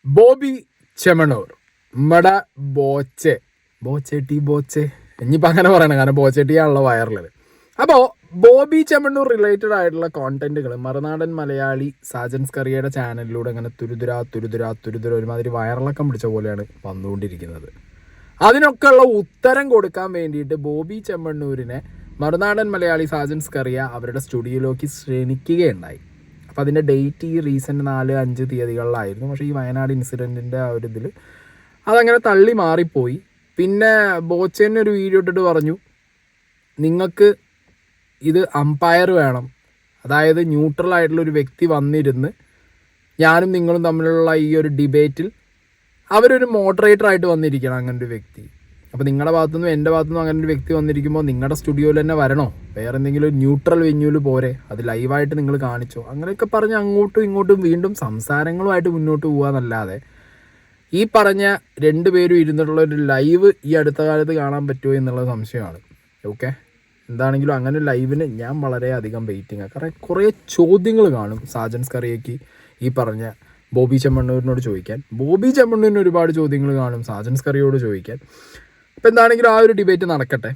ബോബി ചെമ്മണ്ണൂർ മട ബോച്ചെ ഇനിയിപ്പോൾ അങ്ങനെ പറയണം, കാരണം ബോച്ചെട്ടിയാണല്ലോ വൈറലത്. അപ്പോൾ ബോബി ചെമ്മണ്ണൂർ റിലേറ്റഡ് ആയിട്ടുള്ള കോണ്ടന്റുകൾ മറുനാടൻ മലയാളി സാജൻസ് കറിയയുടെ ചാനലിലൂടെ അങ്ങനെ തുരുതുര ഒരുമാതിരി വൈറലക്കം പിടിച്ച പോലെയാണ് വന്നുകൊണ്ടിരിക്കുന്നത്. അതിനൊക്കെ ഉള്ള ഉത്തരം കൊടുക്കാൻ വേണ്ടിയിട്ട് ബോബി ചെമ്മണ്ണൂരിനെ മറുനാടൻ മലയാളി സാജൻസ് കറിയ അവരുടെ സ്റ്റുഡിയോയിലേക്ക് ക്ഷണിക്കുകയുണ്ടായി. അപ്പോൾ അതിൻ്റെ ഡേറ്റ് ഈ റീസെൻറ്റ് 4-5 തീയതികളിലായിരുന്നു. പക്ഷേ ഈ വയനാട് ഇൻസിഡൻറ്റിൻ്റെ ആ ഒരു ഇതിൽ അതങ്ങനെ തള്ളി മാറിപ്പോയി. പിന്നെ ബോച്ചേനെ ഒരു വീഡിയോ ഇട്ടിട്ട് പറഞ്ഞു, നിങ്ങൾക്ക് ഇത് അമ്പയർ വേണം, അതായത് ന്യൂട്രൽ ആയിട്ടുള്ളൊരു വ്യക്തി വന്നിരുന്ന് ഞാനും നിങ്ങളും തമ്മിലുള്ള ഈ ഒരു ഡിബേറ്റിൽ അവരൊരു മോഡറേറ്ററായിട്ട് വന്നിരിക്കണം അങ്ങനെ ഒരു വ്യക്തി. അപ്പോൾ നിങ്ങളുടെ ഭാഗത്തുനിന്നും എൻ്റെ ഭാഗത്തുനിന്നും അങ്ങനെ ഒരു വ്യക്തി വന്നിരിക്കുമ്പോൾ നിങ്ങളുടെ സ്റ്റുഡിയോയിൽ തന്നെ വരണോ, വേറെ എന്തെങ്കിലും ഒരു ന്യൂട്രൽ വെന്യൂവിൽ പോരെ, അത് ലൈവായിട്ട് നിങ്ങൾ കാണിച്ചോ, അങ്ങനെയൊക്കെ പറഞ്ഞ് അങ്ങോട്ടും ഇങ്ങോട്ടും വീണ്ടും സംസാരങ്ങളുമായിട്ട് മുന്നോട്ട് പോകാമെന്നല്ലാതെ ഈ പറഞ്ഞ രണ്ടുപേരും ഇരുന്നിട്ടുള്ള ഒരു ലൈവ് ഈ അടുത്ത കാലത്ത് കാണാൻ പറ്റുമോ എന്നുള്ളത് സംശയമാണ്. ഓക്കെ, എന്താണെങ്കിലും അങ്ങനെ ലൈവിന് ഞാൻ വളരെയധികം വെയിറ്റിംഗ്. കാരണം കുറേ ചോദ്യങ്ങൾ കാണും സാജൻസ് കറിയയ്ക്ക് ഈ പറഞ്ഞ ബോബി ചെമ്മണ്ണൂരിനോട് ചോദിക്കാൻ. ബോബി ചെമ്മണ്ണൂരിന് ഒരുപാട് ചോദ്യങ്ങൾ കാണും സാജൻസ് കറിയോട് ചോദിക്കാൻ. അപ്പോൾ എന്താണെങ്കിലും ആ ഒരു ഡിബേറ്റ് നടക്കട്ടെ.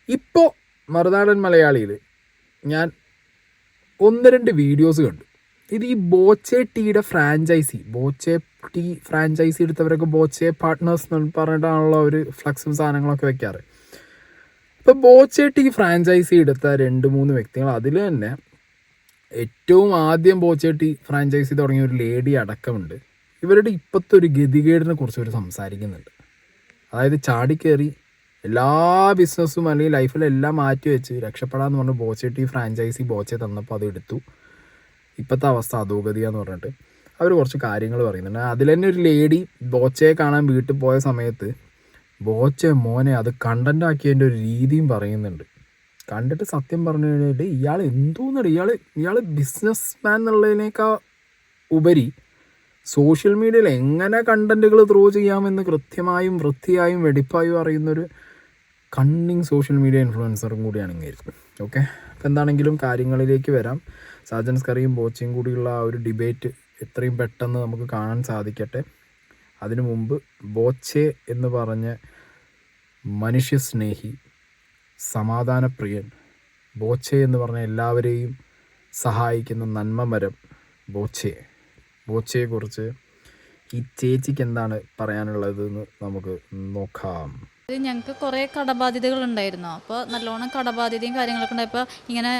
ഇപ്പോൾ മറുനാടൻ മലയാളിയിൽ ഞാൻ 1-2 വീഡിയോസ് കണ്ടു. ഇത് ഈ ബോച്ചെ ടീയുടെ ബോച്ചെ ടീ ഫ്രാഞ്ചൈസി എടുത്തവരൊക്കെ ബോച്ചെ പാർട്ട്നേഴ്സ് എന്ന് പറഞ്ഞിട്ടാണല്ലോ ഒരു ഫ്ലക്സും സാധനങ്ങളൊക്കെ വെക്കാറ്. ഇപ്പോൾ ബോച്ചെ ടീ ഫ്രാഞ്ചൈസി എടുത്ത 2-3 വ്യക്തികൾ, അതിൽ തന്നെ ഏറ്റവും ആദ്യം ബോച്ചെ ടീ ഫ്രാഞ്ചൈസി തുടങ്ങിയ ഒരു ലേഡി അടക്കമുണ്ട്. ഇവരുടെ ഇപ്പോഴത്തെ ഒരു ഗതികേടിനെ കുറിച്ച് ഇവർ സംസാരിക്കുന്നുണ്ട്. അതായത് ചാടിക്കയറി എല്ലാ ബിസിനസ്സും അല്ലെങ്കിൽ ലൈഫിലെല്ലാം മാറ്റി വെച്ച് രക്ഷപ്പെടാമെന്ന് പറഞ്ഞ് ബോച്ചെ ടീ ഫ്രാഞ്ചൈസി ബോച്ചെ തന്നപ്പോൾ അത് എടുത്തു. ഇപ്പോഴത്തെ അവസ്ഥ അധോഗതിയാന്ന് പറഞ്ഞിട്ട് അവർ കുറച്ച് കാര്യങ്ങൾ പറയുന്നുണ്ട്. അതിൽ തന്നെ ഒരു ലേഡി ബോച്ചയെ കാണാൻ വീട്ടിൽ പോയ സമയത്ത് ബോച്ചെ മോനെ അത് കണ്ടൻ്റ് ആക്കിയതിൻ്റെ ഒരു രീതിയും പറയുന്നുണ്ട്. കണ്ടിട്ട് സത്യം പറഞ്ഞു കഴിഞ്ഞിട്ട് ഇയാൾ എന്തോന്നടി, ഇയാൾ ബിസിനസ് മാൻ എന്നുള്ളതിനേക്കാൾ ഉപരി സോഷ്യൽ മീഡിയയിൽ എങ്ങനെ കണ്ടൻറ്റുകൾ ത്രോ ചെയ്യാമെന്ന് കൃത്യമായും വൃത്തിയായും വെടിപ്പായും അറിയുന്നൊരു കണ്ണിങ് സോഷ്യൽ മീഡിയ ഇൻഫ്ലുവൻസറും കൂടിയാണ് ഇങ്ങനെ. ഓക്കെ, അപ്പോൾ എന്താണെങ്കിലും കാര്യങ്ങളിലേക്ക് വരാം. സാജൻസ് കറിയും ബോച്ചയും കൂടിയുള്ള ആ ഒരു ഡിബേറ്റ് എത്രയും പെട്ടെന്ന് നമുക്ക് കാണാൻ സാധിക്കട്ടെ. അതിനു മുമ്പ് ബോച്ചെ എന്ന് പറഞ്ഞ മനുഷ്യസ്നേഹി, സമാധാനപ്രിയൻ, ബോച്ചെ എന്ന് പറഞ്ഞ എല്ലാവരെയും സഹായിക്കുന്ന നന്മമരം ബോച്ചയെക്കുറിച്ച് ഈ ചേച്ചിക്ക് എന്താണ് പറയാനുള്ളതെന്ന് നമുക്ക് നോക്കാം. ഞങ്ങൾക്ക് കുറേ കടബാധ്യതകൾ ഉണ്ടായിരുന്നു. അപ്പോൾ നല്ലോണം കടബാധ്യതയും കാര്യങ്ങളൊക്കെ ഉണ്ടായപ്പോൾ ഇങ്ങനെ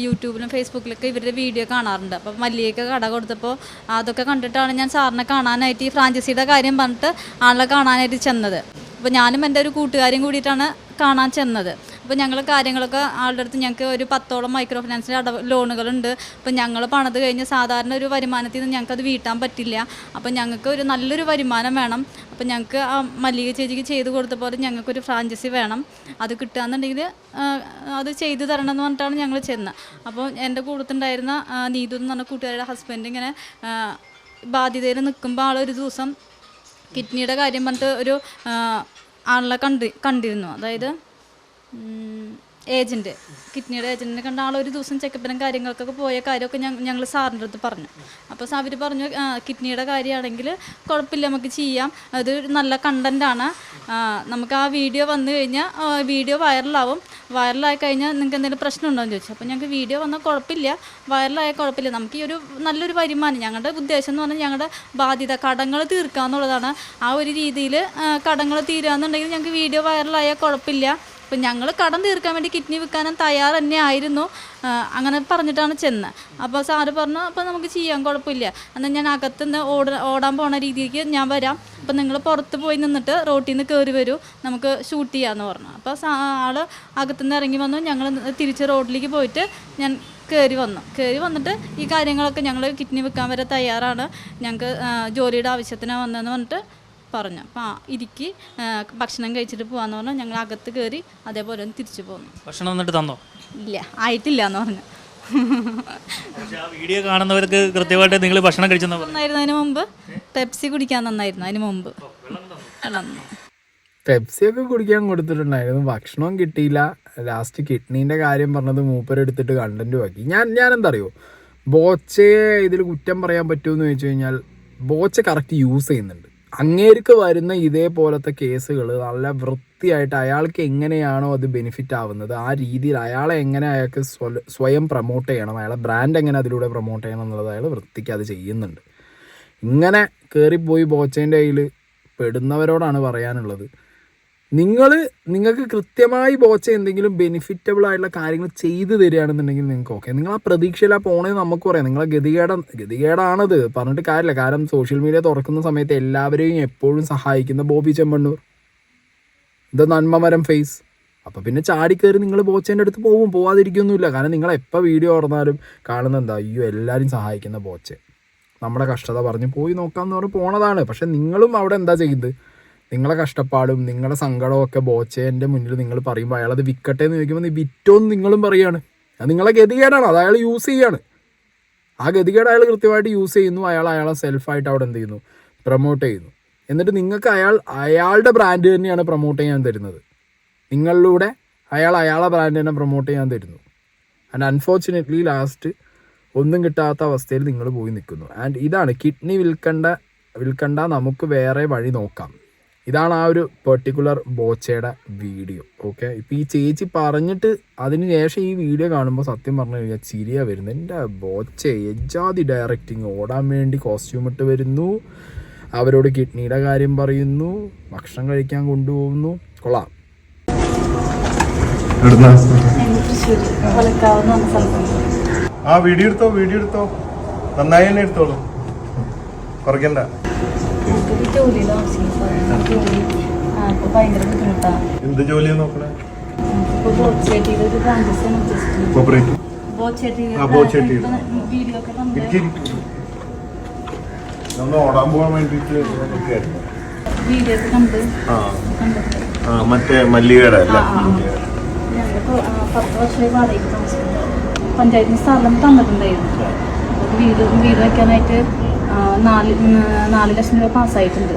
യൂട്യൂബിലും ഫേസ്ബുക്കിലൊക്കെ ഇവരുടെ വീഡിയോ കാണാറുണ്ട്. അപ്പോൾ മല്ലികയ്ക്ക് കട കൊടുത്തപ്പോൾ അതൊക്കെ കണ്ടിട്ടാണ് ഞാൻ സാറിനെ കാണാനായിട്ട് ഈ ഫ്രാഞ്ചൈസിയുടെ കാര്യം പറഞ്ഞിട്ട് ആളെ കാണാനായിട്ട് ചെന്നത്. അപ്പോൾ ഞാനും എൻ്റെ ഒരു കൂട്ടുകാരും കൂടിയിട്ടാണ് കാണാൻ ചെന്നത്. അപ്പോൾ ഞങ്ങൾ കാര്യങ്ങളൊക്കെ ആളുടെ അടുത്ത് ഞങ്ങൾക്ക് ഒരു 10ഓളം മൈക്രോ ഫിനാൻസിൻ്റെ ലോണുകളുണ്ട്. അപ്പോൾ ഞങ്ങൾ പണിത് കഴിഞ്ഞ് സാധാരണ ഒരു വരുമാനത്തിൽ നിന്ന് ഞങ്ങൾക്കത് വീട്ടാൻ പറ്റില്ല. അപ്പോൾ ഞങ്ങൾക്ക് ഒരു നല്ലൊരു വരുമാനം വേണം. അപ്പോൾ ഞങ്ങൾക്ക് ആ മല്ലിക ചേച്ചിക്ക് ചെയ്ത് കൊടുത്ത പോലെ ഞങ്ങൾക്കൊരു ഫ്രാഞ്ചൈസി വേണം. അത് കിട്ടുകയെന്നുണ്ടെങ്കിൽ അത് ചെയ്തു തരണം എന്ന് പറഞ്ഞിട്ടാണ് ഞങ്ങൾ ചെന്നത്. അപ്പോൾ എൻ്റെ കൂട്ടത്തുണ്ടായിരുന്ന നീതു എന്ന് പറഞ്ഞ കൂട്ടുകാരുടെ ഹസ്ബൻഡ് ഇങ്ങനെ ബാധ്യതയിൽ നിൽക്കുമ്പോൾ ആളൊരു ദിവസം കിഡ്നിയുടെ കാര്യം പറഞ്ഞിട്ട് ഒരു ആളെ കണ്ടിരുന്നു. അതായത് ഏജൻറ്റ്, കിഡ്നിയുടെ ഏജൻറ്റിനെ കണ്ട ആളൊരു ദിവസം ചെക്കപ്പിനും കാര്യങ്ങൾക്കൊക്കെ പോയ കാര്യമൊക്കെ ഞങ്ങൾ സാറിൻ്റെ അടുത്ത് പറഞ്ഞു. അപ്പോൾ അവർ പറഞ്ഞു കിഡ്നിയുടെ കാര്യമാണെങ്കിൽ കുഴപ്പമില്ല, നമുക്ക് ചെയ്യാം, അത് നല്ല കണ്ടൻറ്റാണ്, നമുക്ക് ആ വീഡിയോ വന്നു കഴിഞ്ഞാൽ വീഡിയോ വൈറലായി കഴിഞ്ഞാൽ നിങ്ങൾക്ക് എന്തെങ്കിലും പ്രശ്നമുണ്ടോ എന്ന് ചോദിച്ചു. അപ്പോൾ ഞങ്ങൾക്ക് വീഡിയോ വന്നാൽ കുഴപ്പമില്ല, വൈറലായാൽ കുഴപ്പമില്ല, നമുക്ക് ഈ ഒരു നല്ലൊരു വരുമാനം, ഞങ്ങളുടെ ഉദ്ദേശം എന്ന് പറഞ്ഞാൽ ഞങ്ങളുടെ ബാധ്യത കടങ്ങൾ തീർക്കുക എന്നുള്ളതാണ്. ആ ഒരു രീതിയിൽ കടങ്ങൾ തീരുക എന്നുണ്ടെങ്കിൽ ഞങ്ങൾക്ക് വീഡിയോ വൈറലായാൽ കുഴപ്പമില്ല. അപ്പം ഞങ്ങൾ കടം തീർക്കാൻ വേണ്ടി കിഡ്നി വിൽക്കാനും തയ്യാറ് തന്നെ ആയിരുന്നു. അങ്ങനെ പറഞ്ഞിട്ടാണ് ചെന്നത്. അപ്പോൾ സാറ് പറഞ്ഞു അപ്പോൾ നമുക്ക് ചെയ്യാം, കുഴപ്പമില്ല, എന്നാൽ ഞാൻ അകത്തുനിന്ന് ഓടാൻ പോണ രീതിക്ക് ഞാൻ വരാം, അപ്പോൾ നിങ്ങൾ പുറത്ത് പോയി നിന്നിട്ട് റോട്ടിൽ നിന്ന് കയറി വരൂ, നമുക്ക് ഷൂട്ട് ചെയ്യാമെന്ന് പറഞ്ഞു. അപ്പോൾ ആൾ അകത്തുനിന്ന് ഇറങ്ങി വന്നു. ഞങ്ങൾ തിരിച്ച് റോഡിലേക്ക് പോയിട്ട് ഞാൻ കയറി വന്നിട്ട് ഈ കാര്യങ്ങളൊക്കെ ഞങ്ങൾ കിഡ്നി വിൽക്കാൻ വരെ തയ്യാറാണ്, ഞങ്ങൾക്ക് ജോലിയുടെ ആവശ്യത്തിനാണ് വന്നതെന്ന് പറഞ്ഞിട്ട് പറഞ്ഞു. അപ്പോൾ ഇരിക്കി ഭക്ഷണം കഴിച്ചിട്ട് പോകാമെന്ന് പറഞ്ഞു. ഞങ്ങൾ അകത്ത് കയറി അതേപോലെ ഒന്ന് തിരിച്ചു പോന്നു. ഭക്ഷണം എന്നിട്ട് തന്നോ? ഇല്ല, ആയിട്ടില്ല എന്ന് പറഞ്ഞു. വീഡിയോ കാണുന്നവർക്ക് കൃത്യമായിട്ട് നിങ്ങൾ ഭക്ഷണം കഴിച്ചെന്നായിരുന്നു. അതിന് മുമ്പ് പെപ്സി കുടിക്കാൻ തന്നായിരുന്നു. അതിന് മുമ്പ് പെപ്സിയൊക്കെ കുടിക്കാൻ കൊടുത്തിട്ടുണ്ടായിരുന്നു, ഭക്ഷണവും കിട്ടിയില്ല. ലാസ്റ്റ് കിഡ്നീൻ്റെ കാര്യം പറഞ്ഞത് മൂപ്പരെടുത്തിട്ട് കണ്ടൻറ്റും ആക്കി. ഞാൻ എന്താ അറിയോ, ബോച്ചയെ ഇതിൽ കുറ്റം പറയാൻ പറ്റുമെന്ന് ചോദിച്ചു കഴിഞ്ഞാൽ ബോച്ച കറക്റ്റ് യൂസ് ചെയ്യുന്നുണ്ട്. അങ്ങേർക്ക് വരുന്ന ഇതേപോലത്തെ കേസുകൾ നല്ല വൃത്തിയായിട്ട് അയാൾക്ക് എങ്ങനെയാണോ അത് ബെനിഫിറ്റ് ആവുന്നത് ആ രീതിയിൽ അയാളെ എങ്ങനെ അയാൾക്ക് സ്വയം പ്രൊമോട്ട് ചെയ്യണം, അയാളെ ബ്രാൻഡ് എങ്ങനെ അതിലൂടെ പ്രൊമോട്ട് ചെയ്യണം എന്നുള്ളത് അയാൾ വൃത്തിക്ക് അത് ചെയ്യുന്നുണ്ട്. ഇങ്ങനെ കയറിപ്പോയി ബോച്ചേൻ്റെ കയ്യിൽ പെടുന്നവരോടാണ് പറയാനുള്ളത്, നിങ്ങൾക്ക് കൃത്യമായി ബോച്ച എന്തെങ്കിലും ബെനിഫിറ്റബിൾ ആയിട്ടുള്ള കാര്യങ്ങൾ ചെയ്തു തരികയാണെന്നുണ്ടെങ്കിൽ നിങ്ങൾക്ക് ഓക്കെ. നിങ്ങൾ ആ പ്രതീക്ഷയിലാണ് പോണേന്ന് നമുക്ക് പറയാം. നിങ്ങളെ ഗതികേടാണത്, പറഞ്ഞിട്ട് കാര്യമില്ല. കാരണം സോഷ്യൽ മീഡിയ തുറക്കുന്ന സമയത്ത് എല്ലാവരെയും എപ്പോഴും സഹായിക്കുന്ന ബോബി ചെമ്മണ്ണൂർ, ഇത് നന്മമരം ഫേസ്. അപ്പോൾ പിന്നെ ചാടിക്കയറി നിങ്ങൾ ബോച്ചേൻ്റെ അടുത്ത് പോവാതിരിക്കൊന്നുമില്ല. കാരണം നിങ്ങൾ എപ്പോൾ വീഡിയോ തുറന്നാലും കാണുന്ന എന്താ, അയ്യോ എല്ലാവരും സഹായിക്കുന്ന ബോച്ചെ, നമ്മുടെ കഷ്ടത പറഞ്ഞ് പോയി നോക്കാമെന്ന് പറഞ്ഞ് പോണതാണ്. പക്ഷെ നിങ്ങളും അവിടെ എന്താ ചെയ്യുന്നത്, നിങ്ങളെ കഷ്ടപ്പാടും നിങ്ങളുടെ സങ്കടവും ഒക്കെ ബോച്ചേൻ്റെ മുന്നിൽ നിങ്ങൾ പറയുമ്പോൾ അയാൾ അത് വിൽക്കട്ടെ എന്ന് ചോദിക്കുമ്പോൾ നീ വിറ്റോന്ന് നിങ്ങളും പറയുകയാണ്. അത് നിങ്ങളെ ഗതികേടാണ്, അത് അയാൾ യൂസ് ചെയ്യാണ്. ആ ഗതികേട് അയാൾ കൃത്യമായിട്ട് യൂസ് ചെയ്യുന്നു. അയാളെ സെൽഫായിട്ട് അവിടെ എന്ത് ചെയ്യുന്നു, പ്രൊമോട്ട് ചെയ്യുന്നു. എന്നിട്ട് നിങ്ങൾക്ക് അയാളുടെ ബ്രാൻഡ് തന്നെയാണ് പ്രൊമോട്ട് ചെയ്യാൻ തരുന്നത്. നിങ്ങളിലൂടെ അയാളെ ബ്രാൻഡ് തന്നെ പ്രൊമോട്ട് ചെയ്യാൻ തരുന്നു. ആൻഡ് അൺഫോർച്ചുനേറ്റ്ലി ലാസ്റ്റ് ഒന്നും കിട്ടാത്ത അവസ്ഥയിൽ നിങ്ങൾ പോയി നിൽക്കുന്നു. ആൻഡ് ഇതാണ് കിഡ്നി വിൽക്കണ്ട, നമുക്ക് വേറെ വഴി നോക്കാം. ഇതാണ് ആ ഒരു പെർട്ടിക്കുലർ ബോച്ചയുടെ വീഡിയോ. ഓക്കെ, ഇപ്പോൾ ഈ ചേച്ചി പറഞ്ഞിട്ട് അതിന് ശേഷം ഈ വീഡിയോ കാണുമ്പോൾ സത്യം പറഞ്ഞു കഴിഞ്ഞാൽ ചിരിയാണ് വരുന്നത്. എൻ്റെ ബോച്ച എജാതി ഡയറക്റ്റിങ്, ഓടാൻ വേണ്ടി കോസ്റ്റ്യൂം ഇട്ട് വരുന്നു, അവരോട് കിഡ്നിയുടെ കാര്യം പറയുന്നു, ഭക്ഷണം കഴിക്കാൻ കൊണ്ടുപോകുന്നു. കൊള്ളാം. ആ വീഡിയോ എടുത്തോ നന്നായി തന്നെ എടുത്തോളൂ, കുറയ്ക്കണ്ട. എന്ത് ജോലിയാ നോക്കണേ? നമ്മൾ ഓടാൻ പോകാൻ വേണ്ടിട്ട് മറ്റേ മല്ലികയുടെ അല്ല, പഞ്ചായത്തിന് സ്ഥലം തന്നിട്ടുണ്ടായിരുന്നു. വീട് വയ്ക്കാനായിട്ട് 4 ലക്ഷം രൂപ പാസ്സായിട്ടുണ്ട്.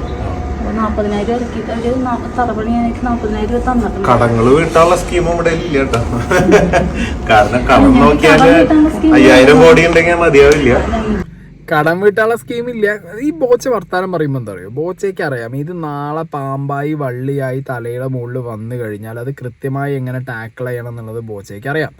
40,000 ഇറക്കിയിട്ട് ഒരു തറപണിയായിട്ട് 40,000 രൂപ തന്നിട്ടുണ്ട്. കടങ്ങൾ വീട്ടാനുള്ള സ്കീം ഇവിടെ ഇല്ല കേട്ടോ. കാരണം കടം നോക്കിയാല് 5,000 കോടി ഉണ്ടെങ്കിൽ മതിയാവില്ല. കടം വീട്ടാനുള്ള സ്കീമില്ല. ഈ ബോച്ച വർത്താനം പറയുമ്പോൾ എന്താ പറയുക, ബോച്ചയ്ക്ക് അറിയാം ഇത് നാളെ പാമ്പായി വള്ളിയായി തലയുടെ മുകളിൽ വന്നു കഴിഞ്ഞാൽ അത് കൃത്യമായി എങ്ങനെ ടാക്കിൾ ചെയ്യണം എന്നുള്ളത് ബോച്ചയ്ക്ക് അറിയാം.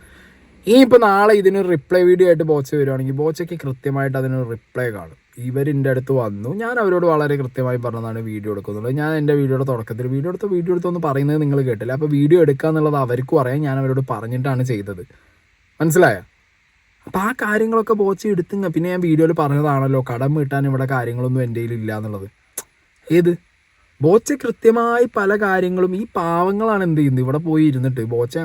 ഇപ്പോൾ നാളെ ഇതിനൊരു റിപ്ലൈ വീഡിയോ ആയിട്ട് ബോച്ച വരുവാണെങ്കിൽ ബോച്ചയ്ക്ക് കൃത്യമായിട്ട് അതിനൊരു റിപ്ലൈ കാണും. ഇവരെൻ്റെ അടുത്ത് വന്നു, ഞാൻ അവരോട് വളരെ കൃത്യമായി പറഞ്ഞതാണ് വീഡിയോ എടുക്കുന്നുള്ളത്. ഞാൻ എൻ്റെ വീഡിയോയുടെ തുടക്കത്തിൽ വീഡിയോ എടുത്തൊന്ന് പറയുന്നത് നിങ്ങൾ കേട്ടില്ല. അപ്പോൾ വീഡിയോ എടുക്കുക എന്നുള്ളത് അവർക്കും അറിയാം, ഞാൻ അവരോട് പറഞ്ഞിട്ടാണ് ചെയ്തത്. മനസ്സിലായോ? അപ്പോൾ ആ കാര്യങ്ങളൊക്കെ ബോച്ച എടുത്തുങ്ങ. പിന്നെ ഞാൻ വീഡിയോയിൽ പറഞ്ഞതാണല്ലോ കടം വീട്ടാൻ ഇവിടെ കാര്യങ്ങളൊന്നും എൻ്റെ കയ്യിലില്ല എന്നുള്ളത്. ഏത് ബോച്ച കൃത്യമായി പല കാര്യങ്ങളും ഈ പാവങ്ങളാണ് എന്ത് ചെയ്യുന്നത്, ഇവിടെ പോയി ഇരുന്നിട്ട് ബോച്ച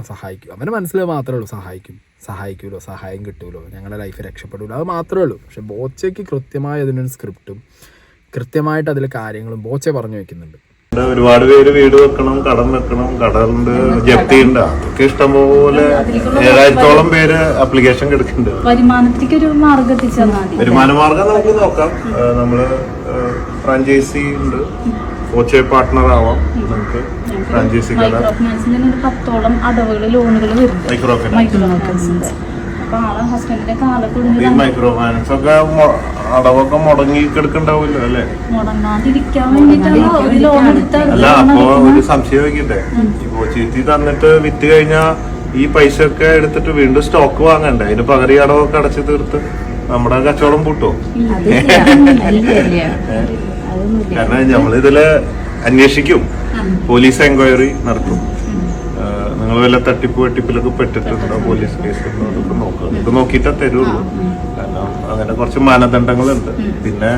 സഹായിക്കും. അവൻ്റെ മനസ്സിൽ മാത്രമേ ഉള്ളൂ സഹായിക്കുമല്ലോ, സഹായം കിട്ടുമല്ലോ, ഞങ്ങളുടെ ലൈഫ് രക്ഷപ്പെടുമല്ലോ, അത് മാത്രമേ ഉള്ളൂ. പക്ഷെ ബോച്ചയ്ക്ക് കൃത്യമായി അതിനൊരു സ്ക്രിപ്റ്റും കൃത്യമായിട്ട് അതിൽ കാര്യങ്ങളും ബോച്ച പറഞ്ഞു വെക്കുന്നുണ്ട്. ഒരുപാട് പേര് വീട് വെക്കണം, കടം വെക്കണം, കടമുണ്ട്, ജപ്തിയുണ്ട്, അതൊക്കെ ഇഷ്ടംപോലെ 7,000-ഓളം പേര് ആപ്ലിക്കേഷൻ എടുക്കുന്നുണ്ട്. വരുമാന മാർഗം നമുക്ക് നോക്കാം. നമ്മള് ഫ്രാഞ്ചൈസി ഉണ്ട്, ബോച്ച പാർട്ട്ണർ ആവാം. നമുക്ക് ഫ്രാഞ്ചൈസി കട 10ഓളം അടവുകൾ ലോണുകൾ മൈക്രോ ഫൈനാൻസ് ഈ മൈക്രോ ഫൈനാൻസ് ഒക്കെ അടവൊക്കെ മുടങ്ങി കിടക്കണ്ടാവില്ലോ അല്ലേ? അല്ല, അപ്പൊ ഒരു സംശയം വയ്ക്കട്ടെ, ഇപ്പൊ ചീറ്റി തന്നിട്ട് വിറ്റ് കഴിഞ്ഞാ ഈ പൈസ ഒക്കെ എടുത്തിട്ട് വീണ്ടും സ്റ്റോക്ക് വാങ്ങണ്ടേ? അതിന് പകരം ഈ അടവൊക്കെ അടച്ചു തീർത്ത് നമ്മുടെ കച്ചവടം പൂട്ടോ? കാരണം നമ്മളിതില് അന്വേഷിക്കും, പോലീസ് എൻക്വയറി നടത്തും. നിങ്ങൾ വല്ല വെട്ടിപ്പിലൊക്കെ പെട്ടിട്ടുണ്ടോ, പോലീസ് കേസ് ഉണ്ടോ, അതൊക്കെ നോക്കുക. അതൊക്കെ നോക്കിയിട്ടേ തരുള്ളൂ. കാരണം അങ്ങനെ കുറച്ച് മാനദണ്ഡങ്ങളുണ്ട്. പിന്നെ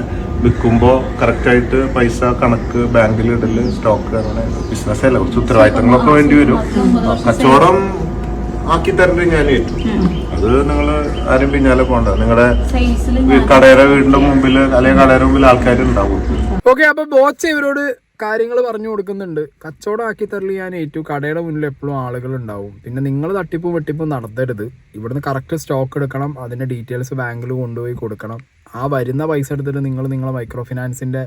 വിൽക്കുമ്പോ കറക്റ്റായിട്ട് പൈസ കണക്ക് ബാങ്കിൽ ഇടല്, സ്റ്റോക്ക്, അങ്ങനെ ബിസിനസ് അല്ല, കുറച്ച് ഉത്തരവാദിത്തങ്ങളൊക്കെ വേണ്ടി വരും. കച്ചവടം ആക്കി തരേണ്ടത് ഞാൻ ഏറ്റു. അത് നിങ്ങൾ ആരും പിന്നാലെ പോകണ്ട. നിങ്ങളുടെ കടയുടെ വീടിന്റെ മുമ്പിൽ അല്ലെങ്കിൽ കടയുടെ മുമ്പിൽ ആൾക്കാരുണ്ടാവും. ഓക്കെ, അപ്പൊ ബോച്ച ഇവരോട് കാര്യങ്ങൾ പറഞ്ഞു കൊടുക്കുന്നുണ്ട്. കച്ചവടം ആക്കി തരല് ഞാൻ ഏറ്റു, കടയുടെ മുന്നിൽ എപ്പോഴും ആളുകൾ ഉണ്ടാവും. പിന്നെ നിങ്ങൾ തട്ടിപ്പും വെട്ടിപ്പും നടത്തരുത്. ഇവിടുന്ന് കറക്റ്റ് സ്റ്റോക്ക് എടുക്കണം, അതിൻ്റെ ഡീറ്റെയിൽസ് ബാങ്കിൽ കൊണ്ടുപോയി കൊടുക്കണം. ആ വരുന്ന പൈസ എടുത്തിട്ട് നിങ്ങളെ മൈക്രോ ഫിനാൻസിൻ്റെ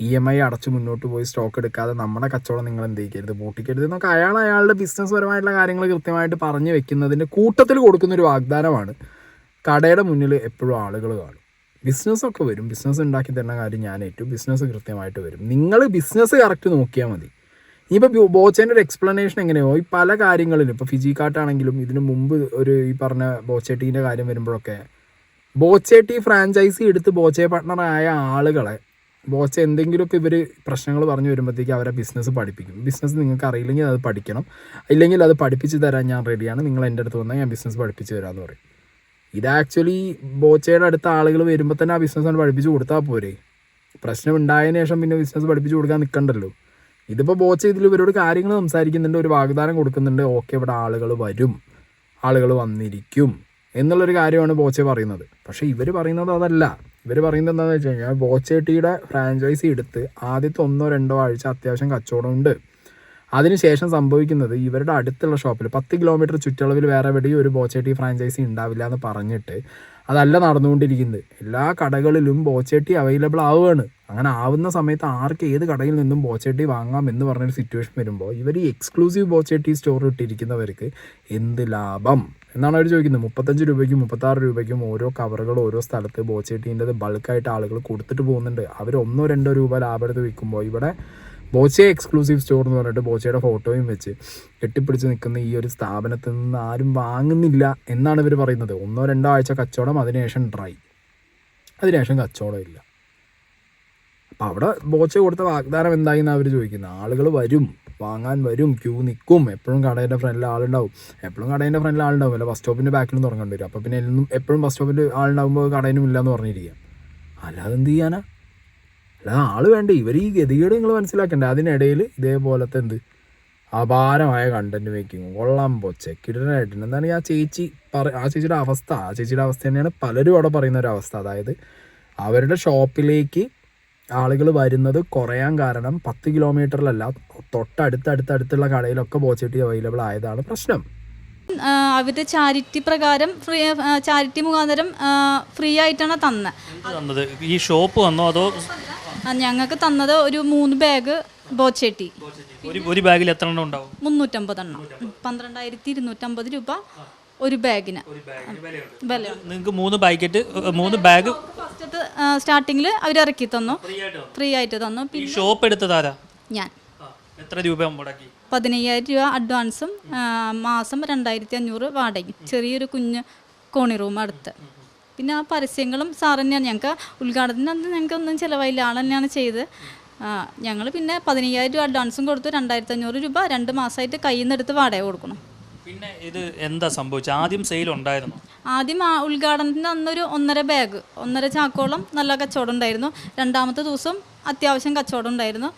EMI അടച്ച് മുന്നോട്ട് പോയി സ്റ്റോക്ക് എടുക്കാതെ നമ്മുടെ കച്ചവടം നിങ്ങൾ എന്ത് ചെയ്യരുത്, പൂട്ടിക്കരുത് എന്നൊക്കെ അയാളുടെ ബിസിനസ് പരമായിട്ടുള്ള കാര്യങ്ങൾ കൃത്യമായിട്ട് പറഞ്ഞു വെക്കുന്നതിൻ്റെ കൂട്ടത്തിൽ കൊടുക്കുന്നൊരു വാഗ്ദാനമാണ്. കടയുടെ മുന്നിൽ എപ്പോഴും ആളുകൾ കാണും. ബിസിനസ്സൊക്കെ വരും, ബിസിനസ് ഉണ്ടാക്കി തരുന്ന കാര്യം ഞാൻ ഏറ്റവും ബിസിനസ് കൃത്യമായിട്ട് വരും. നിങ്ങൾ ബിസിനസ് കറക്റ്റ് നോക്കിയാൽ മതി. ഇനിയിപ്പോൾ ബോച്ചേൻ്റെ ഒരു എക്സ്പ്ലനേഷൻ എങ്ങനെയോ ഈ പല കാര്യങ്ങളിലും, ഇപ്പോൾ ഫിജി കാട്ടാണെങ്കിലും ഇതിന് മുമ്പ് ഒരു ഈ പറഞ്ഞ ബോച്ചേട്ടീൻ്റെ കാര്യം വരുമ്പോഴൊക്കെ ബോച്ചേട്ടി ഫ്രാഞ്ചൈസി എടുത്ത് ബോച്ചെ പാർട്ട്ണറായ ആളുകളെ ബോച്ച എന്തെങ്കിലുമൊക്കെ ഇവർ പ്രശ്നങ്ങൾ പറഞ്ഞു വരുമ്പോഴത്തേക്ക് അവരെ ബിസിനസ് പഠിപ്പിക്കും. ബിസിനസ് നിങ്ങൾക്ക് അറിയില്ലെങ്കിൽ അത് പഠിക്കണം, ഇല്ലെങ്കിൽ അത് പഠിപ്പിച്ച് തരാൻ ഞാൻ റെഡിയാണ്, നിങ്ങൾ എൻ്റെ അടുത്ത് വന്നാൽ ഞാൻ ബിസിനസ് പഠിപ്പിച്ച് തരാമെന്ന് പറയും. ഇത് ആക്ച്വലി ബോച്ചയുടെ അടുത്ത ആളുകൾ വരുമ്പോൾ തന്നെ ആ ബിസിനസ് പഠിപ്പിച്ച് കൊടുത്താൽ പോരെ. പ്രശ്നം ഉണ്ടായതിനു ശേഷം പിന്നെ ബിസിനസ് പഠിപ്പിച്ച് കൊടുക്കാൻ നിൽക്കണ്ടല്ലോ. ഇതിപ്പോൾ ബോച്ച ഇതിൽ ഇവരോട് കാര്യങ്ങൾ സംസാരിക്കുന്നുണ്ട്, ഒരു വാഗ്ദാനം കൊടുക്കുന്നുണ്ട്, ഓക്കെ ഇവിടെ ആളുകൾ വരും, ആളുകൾ വന്നിരിക്കും എന്നുള്ളൊരു കാര്യമാണ് ബോച്ച പറയുന്നത്. പക്ഷേ ഇവർ പറയുന്നത് അതല്ല. ഇവർ പറയുന്നത് എന്താണെന്ന് വെച്ച് കഴിഞ്ഞാൽ ബോച്ചേട്ടിയുടെ ഫ്രാഞ്ചൈസി എടുത്ത് ആദ്യത്തെ 1-2 ആഴ്ച അത്യാവശ്യം കച്ചവടമുണ്ട്. അതിനുശേഷം സംഭവിക്കുന്നത് ഇവരുടെ അടുത്തുള്ള ഷോപ്പിൽ 10 കിലോമീറ്റർ ചുറ്റളവിൽ വേറെ എവിടെയും ഒരു ബോച്ചേട്ടി ഫ്രാഞ്ചൈസി ഉണ്ടാവില്ല എന്ന് പറഞ്ഞിട്ട് അതല്ല നടന്നുകൊണ്ടിരിക്കുന്നത്. എല്ലാ കടകളിലും ബോച്ചേട്ടി അവൈലബിൾ ആവുകയാണ്. അങ്ങനെ ആവുന്ന സമയത്ത് ആർക്ക് ഏത് കടയിൽ നിന്നും ബോച്ചേട്ടി വാങ്ങാം എന്ന് പറഞ്ഞൊരു സിറ്റുവേഷൻ വരുമ്പോൾ ഇവർ ഈ എക്സ്ക്ലൂസീവ് ബോച്ചേട്ടി സ്റ്റോർ ഇട്ടിരിക്കുന്നവർക്ക് എന്ത് ലാഭം എന്നാണ് അവർ ചോദിക്കുന്നത്. 35 രൂപയ്ക്കും 36 രൂപയ്ക്കും ഓരോ കവറുകൾ ഓരോ സ്ഥലത്ത് ബോച്ചേട്ടീൻ്റെത് ബൾക്കായിട്ട് ആളുകൾ കൊടുത്തിട്ട് പോകുന്നുണ്ട്. അവർ 1-2 രൂപ ലാഭം എടുത്ത് വിൽക്കുമ്പോൾ ഇവിടെ ബോച്ചെ എക്സ്ക്ലൂസീവ് സ്റ്റോർ എന്ന് പറഞ്ഞിട്ട് ബോച്ചയുടെ ഫോട്ടോയും വെച്ച് കെട്ടിപ്പിടിച്ച് നിൽക്കുന്ന ഈ ഒരു സ്ഥാപനത്തിൽ നിന്ന് ആരും വാങ്ങുന്നില്ല എന്നാണ് ഇവർ പറയുന്നത്. 1-2 ആഴ്ച കച്ചവടം, അതിനുശേഷം ഡ്രൈ, അതിനുശേഷം കച്ചവടം ഇല്ല. അപ്പം അവിടെ ബോച്ച കൊടുത്ത വാഗ്ദാനം എന്തായി എന്നാണ് അവർ ചോദിക്കുന്നത്. ആളുകൾ വരും, വാങ്ങാൻ വരും, ക്യൂ നിൽക്കും, എപ്പോഴും കടേൻ്റെ ഫ്രണ്ടിൽ ആളുണ്ടാവും. എപ്പോഴും കടേൻ്റെ ഫ്രണ്ടിൽ ആളുണ്ടാവും, അല്ല ബസ് സ്റ്റോപ്പിൻ്റെ ബാക്കിലും തുടങ്ങേണ്ടി വരും. അപ്പോൾ പിന്നെ എപ്പോഴും ബസ് സ്റ്റോപ്പിൽ ആളുണ്ടാകുമ്പോൾ കടയിലും ഇല്ലയെന്ന് പറഞ്ഞിരിക്കുക. അല്ലാതെ എന്ത് ചെയ്യാനാ? അല്ലാതെ ആൾ വേണ്ടേ? ഇവർ ഈ ഗതികേട് നിങ്ങൾ മനസ്സിലാക്കണ്ടേ? അതിനിടയിൽ ഇതേപോലത്തെ അപാരമായ കണ്ടന്റ് മേക്കിങ് കൊള്ളാം ബോച്ചെ കിടനായിട്ടുണ്ട്. എന്താണ് ആ ചേച്ചിയുടെ അവസ്ഥ? ആ ചേച്ചിയുടെ അവസ്ഥ തന്നെയാണ് പലരും അവിടെ പറയുന്ന ഒരു അവസ്ഥ. അതായത് അവരുടെ ഷോപ്പിലേക്ക് ആളുകൾ വരുന്നത് കുറയാൻ കാരണം 10 കിലോമീറ്ററിലല്ല, തൊട്ടടുത്തുള്ള കടയിലൊക്കെ ബോച്ചേട്ടി അവൈലബിൾ ആയതാണ് പ്രശ്നം. അവരുടെ ചാരിറ്റി പ്രകാരം ചാരിറ്റി മുഖാന്തരം ഫ്രീ ആയിട്ടാണ് തന്നത്. ഈ ഷോപ്പ് വന്നോ അതോ? ഞങ്ങൾക്ക് തന്നത് ഒരു 3 ബാഗ് ബോച്ചേട്ടി. ഒരു ബാഗിൽ എത്ര എണ്ണം ഉണ്ടാവും? 350 എണ്ണം. 12,250 രൂപ ഒരു ബാഗിന് വില. നിങ്ങൾക്ക് 3 ബാഗ് ഫസ്റ്റ് സ്റ്റാർട്ടിങ്ങിൽ അവർ ഇറക്കി തന്നു, ഫ്രീ ആയിട്ട് തന്നു. ഈ ഷോപ്പ് എടുത്തതാരാ? ഞാൻ. എത്ര രൂപ മുടക്കി? 15,000 രൂപ അഡ്വാൻസും മാസം 2,500 വാടകയും, ചെറിയൊരു കുഞ്ഞ് കോണി റൂം അടുത്ത്. പിന്നെ ആ പരസ്യങ്ങളും സാർ തന്നെയാണ്. ഞങ്ങൾക്ക് ഉദ്ഘാടനത്തിന് ഞങ്ങൾക്ക് ഒന്നും ചിലവായില്ല, ആൾ തന്നെയാണ് ചെയ്ത്. ഞങ്ങൾ പിന്നെ 15,000 രൂപ അഡ്വാൻസും കൊടുത്തു, 2,500 രൂപ 2 മാസമായിട്ട് കയ്യിൽ നിന്ന് എടുത്ത് വാടക കൊടുക്കണം. പിന്നെ ഇത് എന്താ സംഭവിച്ചത്? ആദ്യം സെയിൽ ഉണ്ടായിരുന്നു? ആദ്യം ആ ഉദ്ഘാടനത്തിന് അന്നൊരു 1.5 ചാക്കോളം നല്ല കച്ചവടം ഉണ്ടായിരുന്നു. രണ്ടാമത്തെ ദിവസം അത്യാവശ്യം കച്ചവടം ഉണ്ടായിരുന്നു.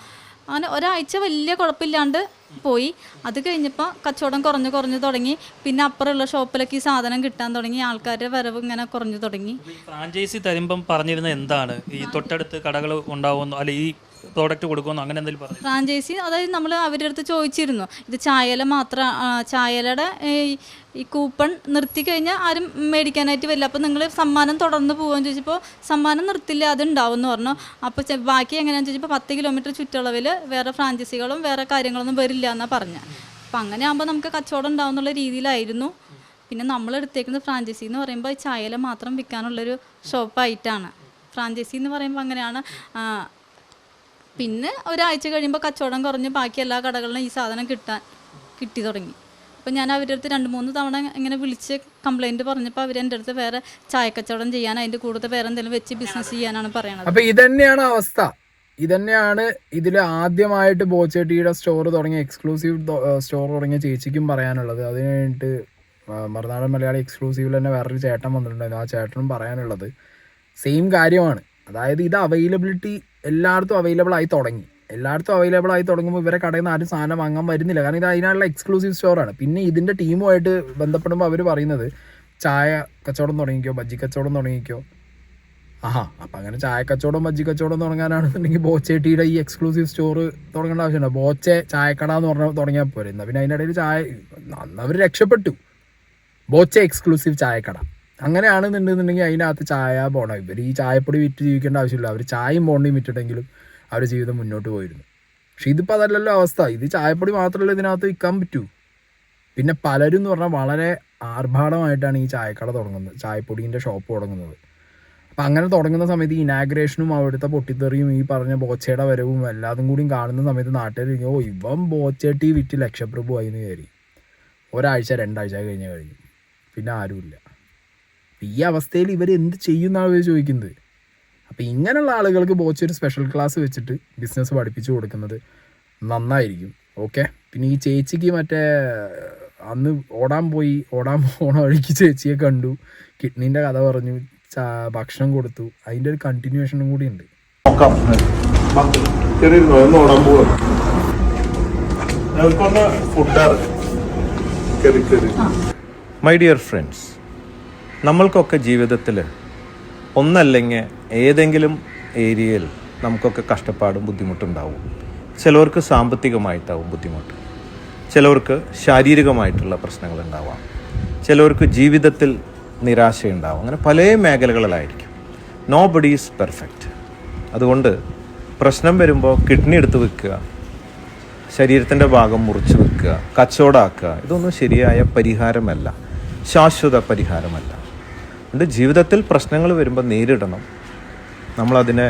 അങ്ങനെ ഒരാഴ്ച വലിയ കുഴപ്പമില്ലാണ്ട് പോയി. അത് കഴിഞ്ഞപ്പോൾ കച്ചവടം കുറഞ്ഞു തുടങ്ങി. പിന്നെ അപ്പുറമുള്ള ഷോപ്പിലൊക്കെ ഈ സാധനം കിട്ടാൻ തുടങ്ങി, ആൾക്കാരുടെ വരവ് ഇങ്ങനെ കുറഞ്ഞു തുടങ്ങി. ഫ്രാഞ്ചൈസി തരുമ്പം പറഞ്ഞിരുന്നത് എന്താണ്? ഈ തൊട്ടടുത്ത് കടകൾ ഉണ്ടാവുമെന്നോ അല്ലെ ഈ പ്രോഡക്റ്റ് കൊടുക്കുമെന്നോ അങ്ങനെ എന്തെങ്കിലും പറഞ്ഞു? ഫ്രാഞ്ചൈസി അതായത് നമ്മൾ അവരുടെ അടുത്ത് ചോദിച്ചിരുന്നു, ഇത് ചായലയുടെ ഈ കൂപ്പൺ നിർത്തി കഴിഞ്ഞാൽ ആരും മേടിക്കാനായിട്ട് വരില്ല, അപ്പോൾ നിങ്ങൾ സമ്മാനം തുടർന്ന് പോകുമെന്ന് ചോദിച്ചപ്പോൾ സമ്മാനം നിർത്തില്ല, അത് ഉണ്ടാവും എന്ന് പറഞ്ഞു. അപ്പോൾ ബാക്കി എങ്ങനെയാണെന്ന് ചോദിച്ചപ്പോൾ 10 കിലോമീറ്റർ ചുറ്റളവിൽ വേറെ ഫ്രാഞ്ചൈസികളും വേറെ കാര്യങ്ങളൊന്നും വരില്ല എന്നാണ് പറഞ്ഞത്. അപ്പോൾ അങ്ങനെ ആകുമ്പോൾ നമുക്ക് കച്ചവടം ഉണ്ടാവും എന്നുള്ള രീതിയിലായിരുന്നു. പിന്നെ നമ്മളെടുത്തേക്കുന്നത് ഫ്രാഞ്ചൈസി എന്ന് പറയുമ്പോൾ ചായല മാത്രം വിൽക്കാനുള്ളൊരു ഷോപ്പായിട്ടാണ്. ഫ്രാഞ്ചൈസി എന്ന് പറയുമ്പോൾ അങ്ങനെയാണ്. പിന്നെ ഒരാഴ്ച കഴിയുമ്പോൾ കച്ചവടം കുറഞ്ഞ് ബാക്കി എല്ലാ കടകളിലും ഈ സാധനം കിട്ടി തുടങ്ങി. അപ്പോൾ ഞാൻ അവരുടെ അടുത്ത് 2-3 തവണ ഇങ്ങനെ വിളിച്ച് കംപ്ലൈൻറ്റ് പറഞ്ഞപ്പോൾ അവരെൻ്റെ അടുത്ത് വേറെ ചായക്കച്ചവടം ചെയ്യാൻ, അതിൻ്റെ കൂടുതൽ വേറെ എന്തെങ്കിലും വെച്ച് ബിസിനസ് ചെയ്യാനാണ് പറയണത്. അപ്പോൾ ഇതന്നെയാണ് അവസ്ഥ. ഇതന്നെയാണ് ഇതിൽ ആദ്യമായിട്ട് ബോച്ചേട്ടിയുടെ സ്റ്റോർ തുടങ്ങിയ എക്സ്ക്ലൂസീവ് സ്റ്റോർ തുടങ്ങിയ ചേച്ചിക്കും പറയാനുള്ളത്. അതിന് വേണ്ടിയിട്ട് മറുനാടൻ മലയാളി എക്സ്ക്ലൂസീവിൽ തന്നെ വേറൊരു ചേട്ടൻ വന്നിട്ടുണ്ടായിരുന്നു. ആ ചേട്ടനും പറയാനുള്ളത് സെയിം കാര്യമാണ്. അതായത് ഇത് അവൈലബിലിറ്റി എല്ലായിടത്തും അവൈലബിൾ ആയി തുടങ്ങുമ്പോൾ ഇവരെ കടയിൽ നിന്ന് ആരും സാധനം വാങ്ങാൻ വരുന്നില്ല. കാരണം ഇത് അതിനുള്ള എക്സ്ക്ലൂസീവ് സ്റ്റോറാണ്. പിന്നെ ഇതിൻ്റെ ടീമുമായിട്ട് ബന്ധപ്പെടുമ്പോൾ അവർ പറയുന്നത് ചായ കച്ചവടം തുടങ്ങിക്കോ, ബജ്ജി കച്ചവടം തുടങ്ങിക്കോ. അപ്പം അങ്ങനെ ചായ കച്ചവടം ബജ്ജി കച്ചവടം തുടങ്ങാനാണെന്നുണ്ടെങ്കിൽ ബോച്ചേട്ടിയുടെ ഈ എക്സ്ക്ലൂസീവ് സ്റ്റോർ തുടങ്ങേണ്ട ആവശ്യമുണ്ടോ? ബോച്ചെ ചായക്കട എന്ന് പറഞ്ഞാൽ തുടങ്ങിയാൽ പോരെ. എന്നാൽ പിന്നെ അതിൻ്റെ ഇടയിൽ അവർ രക്ഷപ്പെട്ടു. ബോച്ചെ എക്സ്ക്ലൂസീവ് ചായക്കട അങ്ങനെയാണെന്നുണ്ടെന്നുണ്ടെങ്കിൽ അതിനകത്ത് ചായ പോണം. ഇവർ ഈ ചായപ്പൊടി വിറ്റ് ജീവിക്കേണ്ട ആവശ്യമില്ല. അവർ ചായയും ബോണ്ടയും വിറ്റിട്ടെങ്കിലും അവരുടെ ജീവിതം മുന്നോട്ട് പോയിരുന്നു. പക്ഷെ ഇതിപ്പോൾ അതല്ലല്ലോ അവസ്ഥ. ഇത് ചായപ്പൊടി മാത്രമല്ല ഇതിനകത്ത് വിൽക്കാൻ പറ്റൂ. പിന്നെ പലരും എന്ന് പറഞ്ഞാൽ വളരെ ആർഭാടമായിട്ടാണ് ഈ ചായക്കട തുടങ്ങുന്നത്, ചായപ്പൊടീൻ്റെ ഷോപ്പ് തുടങ്ങുന്നത്. അപ്പം അങ്ങനെ തുടങ്ങുന്ന സമയത്ത് ഇനാഗ്രേഷനും അവിടുത്തെ പൊട്ടിത്തെറിയും ഈ പറഞ്ഞ ബോച്ചയുടെ വരവും എല്ലാതും കൂടിയും കാണുന്ന സമയത്ത് നാട്ടുകാർ ഓ ഇവൻ ബോച്ചേട്ടി വിറ്റ് ലക്ഷപ്രഭു ആയിന്ന് കയറി. ഒരാഴ്ച 2 ആഴ്ച കഴിഞ്ഞു പിന്നെ ആരുമില്ല. ഈ അവസ്ഥയിൽ ഇവർ എന്ത് ചെയ്യുമെന്നാണ് ഇവർ ചോദിക്കുന്നത്. അപ്പോൾ ഇങ്ങനെയുള്ള ആളുകൾക്ക് ബോച്ച ഒരു സ്പെഷ്യൽ ക്ലാസ് വെച്ചിട്ട് ബിസിനസ് പഠിപ്പിച്ചു കൊടുക്കുന്നത് നന്നായിരിക്കും. ഓക്കെ. പിന്നെ ഈ ചേച്ചിക്ക് മറ്റേ അന്ന് ഓടാൻ പോണ വഴിക്ക് ചേച്ചിയെ കണ്ടു, കിഡ്നീൻ്റെ കഥ പറഞ്ഞു, ഭക്ഷണം കൊടുത്തു, അതിൻ്റെ ഒരു കണ്ടിന്യൂഷനും കൂടി ഉണ്ട്. മൈ ഡിയർ ഫ്രണ്ട്സ്, നമ്മൾക്കൊക്കെ ജീവിതത്തിൽ ഒന്നല്ലെങ്കിൽ ഏതെങ്കിലും ഏരിയയിൽ നമുക്കൊക്കെ കഷ്ടപ്പാടും ബുദ്ധിമുട്ടുണ്ടാവും. ചിലവർക്ക് സാമ്പത്തികമായിട്ടാവും ബുദ്ധിമുട്ട്, ചിലവർക്ക് ശാരീരികമായിട്ടുള്ള പ്രശ്നങ്ങളുണ്ടാവാം, ചിലവർക്ക് ജീവിതത്തിൽ നിരാശയുണ്ടാവും. അങ്ങനെ പല മേഖലകളിലായിരിക്കും. Nobody is perfect. അതുകൊണ്ട് പ്രശ്നം വരുമ്പോൾ കിഡ്നി എടുത്ത് വെക്കുക, ശരീരത്തിൻ്റെ ഭാഗം മുറിച്ച് വെക്കുക, കച്ചവടമാക്കുക, ഇതൊന്നും ശരിയായ പരിഹാരമല്ല, ശാശ്വത പരിഹാരമല്ല. അതുകൊണ്ട് ജീവിതത്തിൽ പ്രശ്നങ്ങൾ വരുമ്പോൾ നേരിടണം. നമ്മളതിനെ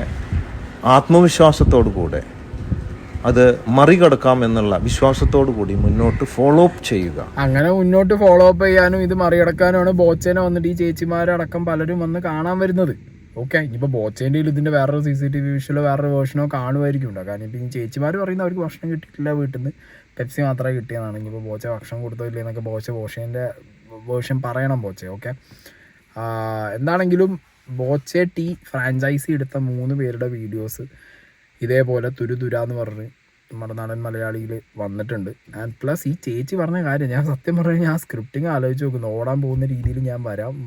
ആത്മവിശ്വാസത്തോടു കൂടെ അത് മറികടക്കാം എന്നുള്ള വിശ്വാസത്തോടു കൂടി മുന്നോട്ട് ഫോളോ അപ്പ് ചെയ്യുക. അങ്ങനെ മുന്നോട്ട് ഫോളോ അപ്പ് ചെയ്യാനും ഇത് മറികടക്കാനുമാണ് ബോച്ചേനെ വന്നിട്ട് ഈ ചേച്ചിമാരടക്കം പലരും വന്ന് കാണാൻ വരുന്നത്. ഓക്കെ. ഇനിയിപ്പോൾ ബോച്ചേൻ്റെ ഇതിൻ്റെ വേറൊരു CCTV വിഷ്വലോ വേറൊരു വേർഷനോ കാണുമായിരിക്കും ഉണ്ടാവും. കാരണം ഇപ്പം ഈ ചേച്ചിമാർ പറയുന്ന അവർക്ക് ഭക്ഷണം കിട്ടിയിട്ടില്ല, വീട്ടിൽ നിന്ന് പെപ്സി മാത്രമേ കിട്ടിയതാണ്. ഇനിയിപ്പോൾ ബോച്ച ഭക്ഷണം കൊടുത്തോ ഇല്ലേ എന്നൊക്കെ ബോച്ചേൻ്റെ വേർഷൻ പറയണം ബോച്ചെ. ഓക്കെ. എന്താണെങ്കിലും ബോച്ചെ ടീ ഫ്രാഞ്ചൈസി എടുത്ത 3 പേരുടെ വീഡിയോസ് ഇതേപോലെ തുരുതുരാന്ന് പറഞ്ഞ് മറുനാടൻ മലയാളിയിൽ വന്നിട്ടുണ്ട്. ആൻഡ് പ്ലസ് ഈ ചേച്ചി പറഞ്ഞ കാര്യം ഞാൻ സത്യം പറഞ്ഞാൽ ഞാൻ സ്ക്രിപ്റ്റിങ് ആലോചിച്ച് നോക്കുന്നു. ഓടാൻ പോകുന്ന രീതിയിൽ ഞാൻ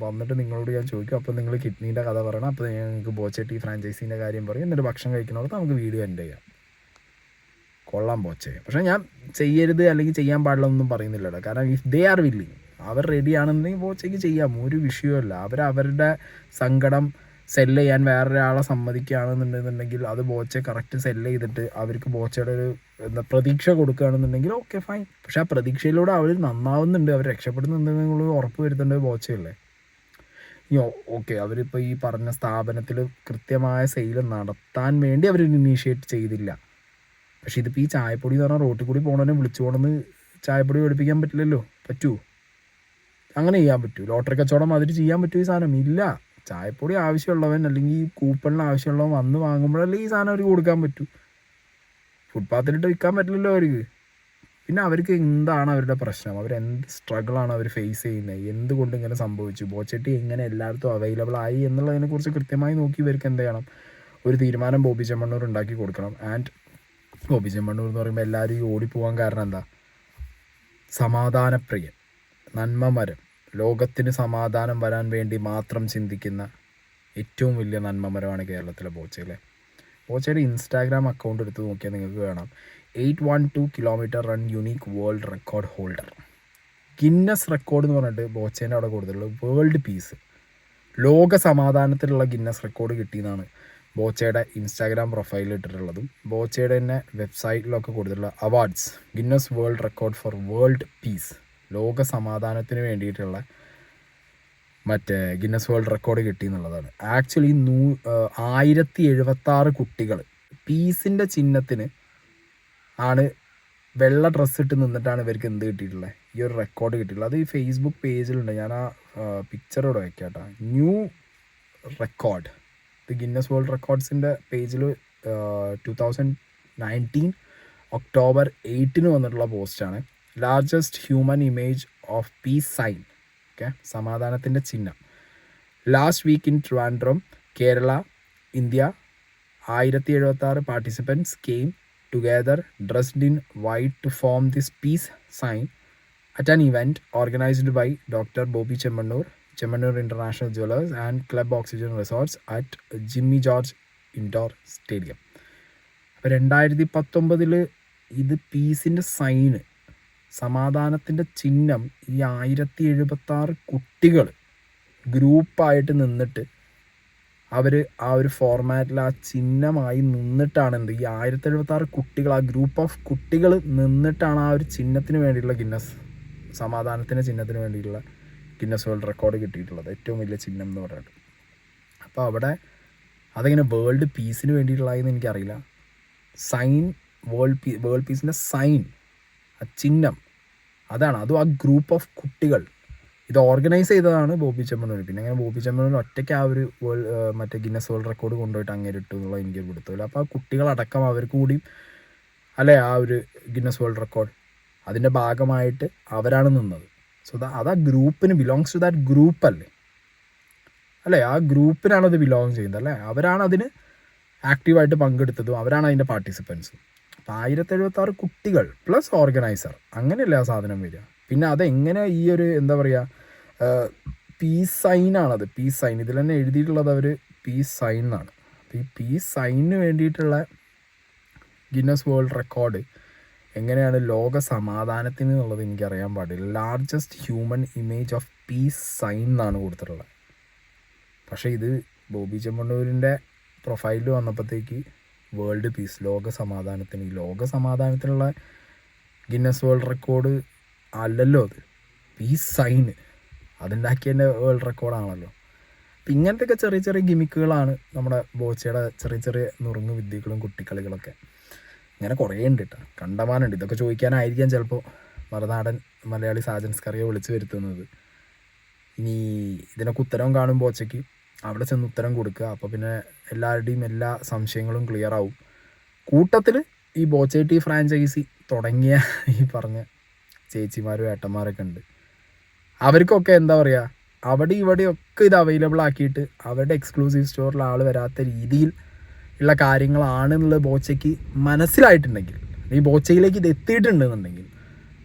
വന്നിട്ട് നിങ്ങളോട് ഞാൻ ചോദിക്കും. അപ്പോൾ നിങ്ങൾ കിഡ്നീൻ്റെ കഥ പറയണം, അപ്പോൾ നിങ്ങൾക്ക് ബോച്ചെ ടീ ഫ്രാഞ്ചൈസീൻ്റെ കാര്യം പറയും, എന്നിട്ട് ഭക്ഷണം കഴിക്കുന്നിടത്ത് നമുക്ക് വീഡിയോ എൻഡ് ചെയ്യാം. കൊള്ളാം ബോച്ചെ. പക്ഷേ ഞാൻ ചെയ്യരുത് അല്ലെങ്കിൽ ചെയ്യാൻ പാടില്ല എന്നൊന്നും പറയുന്നില്ലല്ലോ. കാരണം ഇഫ് ദേ ആർ വില്ലിങ്, അവർ റെഡി ആണെന്നുണ്ടെങ്കിൽ ബോച്ചയ്ക്ക് ചെയ്യാം, ഒരു വിഷയമല്ല. അവരുടെ സങ്കടം സെല്ല് ചെയ്യാൻ വേറൊരാളെ സമ്മതിക്കുകയാണെന്നുണ്ടെന്നുണ്ടെങ്കിൽ അത് ബോച്ചെ കറക്റ്റ് സെല്ല് ചെയ്തിട്ട് അവർക്ക് ബോച്ചയുടെ ഒരു പ്രതീക്ഷ കൊടുക്കുകയാണെന്നുണ്ടെങ്കിൽ ഓക്കെ ഫൈൻ. പക്ഷെ ആ പ്രതീക്ഷയിലൂടെ അവർ നന്നാവുന്നുണ്ട്, അവർ രക്ഷപ്പെടുന്നുണ്ടെന്ന് നിങ്ങൾ ഉറപ്പ് വരുത്തേണ്ടത് ബോച്ചയല്ലേ. ഓക്കെ. അവരിപ്പോൾ ഈ പറഞ്ഞ സ്ഥാപനത്തിൽ കൃത്യമായ സെയിൽ നടത്താൻ വേണ്ടി അവർ ഇനീഷ്യേറ്റ് ചെയ്തില്ല. പക്ഷെ ഇതിപ്പോൾ ഈ ചായപ്പൊടി എന്ന് പറഞ്ഞാൽ റോട്ടിൽ കൂടി പോകണവനെ വിളിച്ചു പോകണമെന്ന് ചായപ്പൊടി പഠിപ്പിക്കാൻ പറ്റില്ലല്ലോ. പറ്റുമോ? അങ്ങനെ ചെയ്യാൻ പറ്റൂ? ലോട്ടറി കച്ചവടം അതിൽ ചെയ്യാൻ പറ്റുമോ ഈ സാധനം? ഇല്ല. ചായപ്പൊടി ആവശ്യമുള്ളവൻ അല്ലെങ്കിൽ ഈ കൂപ്പണിന് ആവശ്യമുള്ളവൻ വന്ന് വാങ്ങുമ്പോഴല്ലേ ഈ സാധനം അവർക്ക് കൊടുക്കാൻ പറ്റൂ. ഫുട്പാത്തിലിട്ട് വിൽക്കാൻ പറ്റില്ലല്ലോ അവർക്ക്. പിന്നെ അവർക്ക് എന്താണ് അവരുടെ പ്രശ്നം, അവരെന്ത് സ്ട്രഗിളാണ് അവർ ഫേസ് ചെയ്യുന്നത്, എന്തുകൊണ്ട് ഇങ്ങനെ സംഭവിച്ചു, ബോച്ചട്ടി എങ്ങനെ എല്ലായിടത്തും അവൈലബിൾ ആയി എന്നുള്ളതിനെക്കുറിച്ച് കൃത്യമായി നോക്കി ഇവർക്ക് എന്ത് ചെയ്യണം, ഒരു തീരുമാനം ബോബി ചെമ്മണ്ണൂർ ഉണ്ടാക്കി കൊടുക്കണം. ആൻഡ് ബോബി ചെമ്മണ്ണൂർ എന്ന് പറയുമ്പോൾ എല്ലാവരും ഈ ഓടിപ്പോകാൻ കാരണം എന്താ? സമാധാനപ്രിയൻ, നന്മമരം, ലോകത്തിന് സമാധാനം വരാൻ വേണ്ടി മാത്രം ചിന്തിക്കുന്ന ഏറ്റവും വലിയ നന്മമരമാണ് കേരളത്തിലെ ബോച്ചയിലെ. ബോച്ചയുടെ ഇൻസ്റ്റാഗ്രാം അക്കൗണ്ട് എടുത്ത് നോക്കിയാൽ നിങ്ങൾക്ക് കാണാം 812 kilometre run unique world record holder. Guinness record എന്ന് പറഞ്ഞിട്ട് ബോച്ചേൻ്റെ അവിടെ കൊടുത്തിട്ടുള്ളത് വേൾഡ് പീസ്, ലോക സമാധാനത്തിലുള്ള ഗിന്നസ് റെക്കോർഡ് കിട്ടിയെന്നാണ് ബോച്ചയുടെ ഇൻസ്റ്റാഗ്രാം പ്രൊഫൈലിൽ ഇട്ടിട്ടുള്ളതും ബോച്ചയുടെ തന്നെ വെബ്സൈറ്റിലൊക്കെ കൊടുത്തിട്ടുള്ള awards. Guinness world record four world piece, ലോക സമാധാനത്തിന് വേണ്ടിയിട്ടുള്ള മറ്റേ ഗിന്നസ് വേൾഡ് റെക്കോർഡ് കിട്ടിയെന്നുള്ളതാണ്. ആക്ച്വലി 1076 കുട്ടികൾ പീസിൻ്റെ ചിഹ്നത്തിന് ആണ് വെള്ള ഡ്രസ്സ് ഇട്ട് നിന്നിട്ടാണ് ഇവർക്ക് എന്ത് കിട്ടിയിട്ടുള്ളത്, ഈ ഒരു റെക്കോർഡ് കിട്ടിയിട്ടുള്ളത്. അത് ഈ ഫേസ്ബുക്ക് പേജിലുണ്ട്, ഞാൻ ആ പിക്ചറോടെ വയ്ക്കാം കേട്ടോ. ന്യൂ റെക്കോർഡ്, ഇത് ഗിന്നസ് വേൾഡ് റെക്കോർഡ്സിൻ്റെ പേജിൽ 2019 ഒക്ടോബർ 8 വന്നിട്ടുള്ള പോസ്റ്റാണ്. Largest human image of peace sign, okay, സമാധാനത്തിൻ്റെ ചിഹ്നം. Last week in Trivandrum, Kerala, India, 1076 participants came together dressed in white to form this peace sign at an event organized by Dr. Bobby Chemannur, Chemannur International Jewelers and Club Oxygen Resorts at Jimmy George Indoor Stadium. അപ്പോൾ 2019 ഇത് പീസിൻ്റെ sign, സമാധാനത്തിൻ്റെ ചിഹ്നം, ഈ 1076 കുട്ടികൾ ഗ്രൂപ്പായിട്ട് നിന്നിട്ട് അവർ ആ ഒരു ഫോർമാറ്റിൽ ആ ചിഹ്നമായി നിന്നിട്ടാണ് എന്ത്, ഈ 1076 കുട്ടികൾ, ആ ഗ്രൂപ്പ് ഓഫ് കുട്ടികൾ നിന്നിട്ടാണ് ആ ഒരു ചിഹ്നത്തിന് വേണ്ടിയിട്ടുള്ള ഗിന്നസ്, സമാധാനത്തിൻ്റെ ചിഹ്നത്തിന് വേണ്ടിയിട്ടുള്ള ഗിന്നസ് വേൾഡ് റെക്കോർഡ് കിട്ടിയിട്ടുള്ളത്. ഏറ്റവും വലിയ ചിഹ്നം എന്ന് പറയുന്നത്. അപ്പോൾ അവിടെ അതെങ്ങനെ വേൾഡ് പീസിന് വേണ്ടിയിട്ടുള്ളതെന്ന് എനിക്കറിയില്ല. സൈൻ വേൾഡ് പീസിൻ്റെ സൈൻ, ആ ചിഹ്നം അതാണ്. അതും ആ ഗ്രൂപ്പ് ഓഫ് കുട്ടികൾ ഇത് ഓർഗനൈസ് ചെയ്തതാണ് ബോബി ചെമ്മണ്ണൂർ. പിന്നെ അങ്ങനെ ബോബി ചെമ്മണ്ണൂർ ഒറ്റയ്ക്ക് ആ ഒരു മറ്റേ ഗിന്നസ് വേൾഡ് റെക്കോർഡ് കൊണ്ടുപോയിട്ട് അങ്ങനെ ഇട്ടു എന്നുള്ള എനിക്ക് പിടുത്തമില്ല. അപ്പോൾ ആ കുട്ടികളടക്കം അവർക്ക് കൂടി അല്ലേ ആ ഒരു ഗിന്നസ് വേൾഡ് റെക്കോർഡ് അതിൻ്റെ ഭാഗമായിട്ട് അവരാണ് നിന്നത്. സോ അത് ആ ഗ്രൂപ്പിന് ബിലോങ്സ് ടു ദാറ്റ് ഗ്രൂപ്പ് അല്ലേ ആ ഗ്രൂപ്പിനാണ് അത് ബിലോങ് ചെയ്യുന്നത് അല്ലേ. അവരാണ് അതിന് ആക്റ്റീവായിട്ട് പങ്കെടുത്തതും അവരാണ് അതിൻ്റെ പാർട്ടിസിപ്പൻസും. അപ്പോൾ 1076 കുട്ടികൾ പ്ലസ് ഓർഗനൈസർ അങ്ങനെയല്ലേ ആ സാധനം വരിക. പിന്നെ അതെങ്ങനെ ഈ ഒരു എന്താ പറയുക പീസ് സൈനാണത്, പീസ് സൈൻ ഇതിൽ തന്നെ എഴുതിയിട്ടുള്ളത് അവർ പീസ് സൈൻ എന്നാണ്. അപ്പോൾ ഈ പീസ് സൈനിന് വേണ്ടിയിട്ടുള്ള ഗിന്നസ് വേൾഡ് റെക്കോർഡ് എങ്ങനെയാണ് ലോക സമാധാനത്തിന് എന്നുള്ളത് എനിക്കറിയാൻ പാടില്ല. Largest human image of peace sign എന്നാണ് കൊടുത്തിട്ടുള്ളത്. പക്ഷേ ഇത് ബോബി ചെമ്മണ്ണൂരിൻ്റെ പ്രൊഫൈലിൽ വന്നപ്പോഴത്തേക്ക് വേൾഡ് പീസ്, ലോക സമാധാനത്തിന്. ഈ ലോക സമാധാനത്തിനുള്ള ഗിന്നസ് വേൾഡ് റെക്കോർഡ് അല്ലല്ലോ അത്, പീസ് സൈന് അതുണ്ടാക്കിയതിൻ്റെ വേൾഡ് റെക്കോർഡാണല്ലോ. അപ്പം ഇങ്ങനത്തെയൊക്കെ ചെറിയ ചെറിയ ഗിമിക്കുകളാണ് നമ്മുടെ ബോച്ചയുടെ ചെറിയ ചെറിയ നുറുങ്ങ് വിദ്യകളും കുട്ടിക്കളികളൊക്കെ. ഇങ്ങനെ കുറേ ഉണ്ട് കേട്ടോ, കണ്ടമാനുണ്ട്. ഇതൊക്കെ ചോദിക്കാനായിരിക്കാം ചിലപ്പോൾ മറുനാടൻ മലയാളി സാജൻ സ്കറിയെ വിളിച്ച് വരുത്തുന്നത്. ഇനി ഇതിനൊക്കെ ഉത്തരം കാണും ബോച്ചയ്ക്ക്, അവിടെ ചെന്ന് ഉത്തരം കൊടുക്കുക. അപ്പോൾ പിന്നെ എല്ലാവരുടെയും എല്ലാ സംശയങ്ങളും ക്ലിയർ ആവും. കൂട്ടത്തിൽ ഈ ബോച്ചേട്ടി ഫ്രാഞ്ചൈസി തുടങ്ങിയ ഈ പറഞ്ഞ ചേച്ചിമാരും ഏട്ടന്മാരൊക്കെ ഉണ്ട്. അവർക്കൊക്കെ എന്താ പറയുക, അവിടെ ഇവിടെയൊക്കെ ഇത് അവൈലബിൾ ആക്കിയിട്ട് അവരുടെ എക്സ്ക്ലൂസീവ് സ്റ്റോറിൽ ആൾ വരാത്ത രീതിയിൽ ഉള്ള കാര്യങ്ങളാണെന്നുള്ളത് ബോച്ചയ്ക്ക് മനസ്സിലായിട്ടുണ്ടെങ്കിൽ, ഈ ബോച്ചയിലേക്ക് ഇത് എത്തിയിട്ടുണ്ടെന്നുണ്ടെങ്കിൽ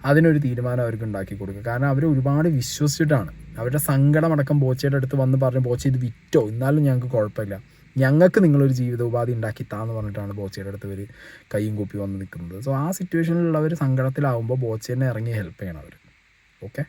അതിനൊരു തീരുമാനം അവർക്ക് ഉണ്ടാക്കി കൊടുക്കുക. കാരണം അവർ ഒരുപാട് വിശ്വസിച്ചിട്ടാണ്, അവരുടെ സങ്കടമടക്കം ബോച്ചയുടെ അടുത്ത് വന്ന് പറഞ്ഞ് ബോച്ച ഇത് വിറ്റോ എന്നാലും ഞങ്ങൾക്ക് കുഴപ്പമില്ല, ഞങ്ങൾക്ക് നിങ്ങളൊരു ജീവിതോപാധി ഉണ്ടാക്കി താന്ന് പറഞ്ഞിട്ടാണ് ബോച്ചയുടെ അടുത്ത് ഇവർ കൈയും കൂപ്പി വന്ന് നിൽക്കുന്നത്. സോ ആ സിറ്റുവേഷനിലുള്ളവർ സങ്കടത്തിലാവുമ്പോൾ ബോച്ചേനെ ഇറങ്ങി ഹെൽപ്പ് ചെയ്യണം അവർ. ഓക്കെ.